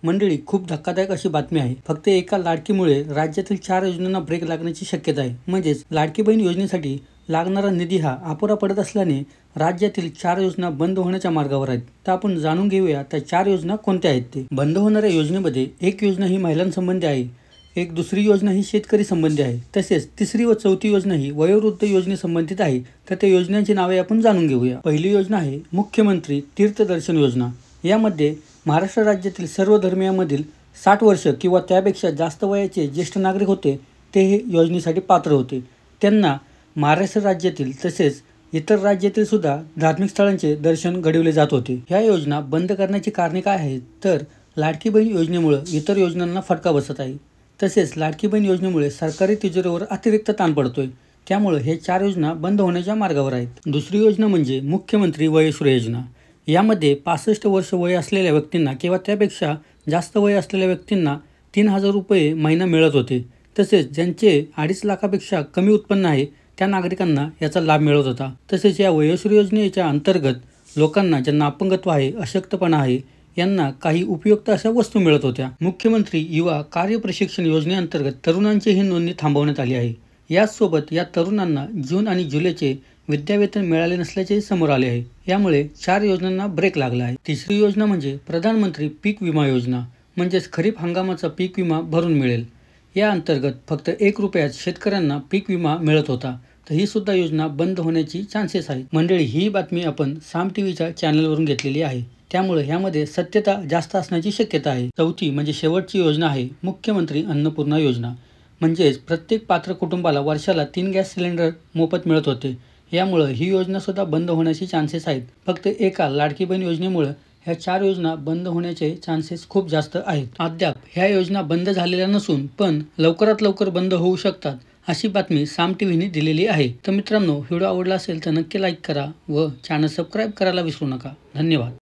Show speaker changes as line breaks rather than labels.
मंडळी, खूप धक्कादायक अशी बातमी आहे. फक्त एका लाडकीमुळे राज्यातील 4 योजनांना ब्रेक लागण्याची शक्यता आहे. म्हणजेच लाडकी बहीण योजनेसाठी लागणारा निधी हा अपुरा पडत असल्याने राज्यातील 4 योजना बंद होण्याच्या मार्गावर आहेत. तर आपण जाणून घेऊया त्या 4 योजना कोणत्या आहेत ते. बंद होणाऱ्या योजनेमध्ये एक योजना ही महिलांसंबंधी आहे, एक दुसरी योजना ही शेतकरी संबंधी आहे, तसेच तिसरी व चौथी योजना ही वयोवृद्ध योजनेसंबंधित आहे. तर त्या योजनांची नावे आपण जाणून घेऊया. पहिली योजना आहे मुख्यमंत्री तीर्थदर्शन योजना. यामध्ये महाराष्ट्र राज्यातील सर्व धर्मियांमधील 60 वर्ष किंवा त्यापेक्षा जास्त वयाचे ज्येष्ठ नागरिक होते ते हे योजनेसाठी पात्र होते. त्यांना महाराष्ट्र राज्यातील तसेच इतर राज्यातील सुद्धा धार्मिक स्थळांचे दर्शन घडविले जात होते. ह्या योजना बंद करण्याची कारणे काय आहेत तर लाडकी बहीण योजनेमुळे इतर योजनांना फटका बसत आहे. तसेच लाडकी बहीण योजनेमुळे सरकारी तिजोरीवर अतिरिक्त ताण पडतोय. त्यामुळे हे 4 योजना बंद होण्याच्या मार्गावर आहेत. दुसरी योजना म्हणजे मुख्यमंत्री वयश्री योजना. यामध्ये 65 वर्ष वय असलेल्या व्यक्तींना किंवा त्यापेक्षा जास्त वय असलेल्या व्यक्तींना 3000 रुपये महिना मिळत होते. तसेच ज्यांचे 2.5 लाखापेक्षा कमी उत्पन्न आहे त्या नागरिकांना याचा लाभ मिळत होता. तसेच या वयश्री योजनेच्या अंतर्गत लोकांना ज्यांना अपंगत्व आहे, अशक्तपणा आहे यांना काही उपयुक्त अशा वस्तू मिळत होत्या. मुख्यमंत्री युवा कार्य प्रशिक्षण योजनेअंतर्गत तरुणांची ही नोंदणी थांबवण्यात आली आहे. याचसोबत या तरुणांना जून आणि जुलैचे विद्यावेतन मिळाले नसल्याचे समोर आले आहे. यामुळे 4 योजनांना ब्रेक लागला आहे. तिसरी योजना म्हणजे प्रधानमंत्री पीक विमा योजना. म्हणजेच खरीप हंगामाचा पीक विमा भरून मिळेल. या अंतर्गत फक्त 1 रुपयात शेतकऱ्यांना पीक विमा मिळत होता. तर ही सुद्धा योजना बंद होण्याची चान्सेस आहेत. मंडळी, ही बातमी आपण साम टीव्हीच्या चॅनलवरून घेतलेली आहे. त्यामुळे ह्यामध्ये सत्यता जास्त असण्याची शक्यता आहे. चौथी म्हणजे शेवटची योजना आहे मुख्यमंत्री अन्नपूर्णा योजना. म्हणजेच प्रत्येक पात्र कुटुंबाला वर्षाला 3 गॅस सिलेंडर मोफत मिळत होते. यामुळे ही योजना सुद्धा बंद होण्याचे चान्सेस आहेत. फक्त एका लाडकी बहीण योजनेमुळे ह्या 4 योजना बंद होण्याचे चान्सेस खूप जास्त आहेत. अद्याप ह्या योजना बंद झालेल्या नसून पण लवकरात लवकर बंद होऊ शकतात अशी बातमी साम टीव्हीने दिलेली आहे. तर मित्रांनो, व्हिडिओ आवडला असेल तर नक्की लाईक करा व चॅनल सबस्क्राईब करायला विसरू नका. धन्यवाद.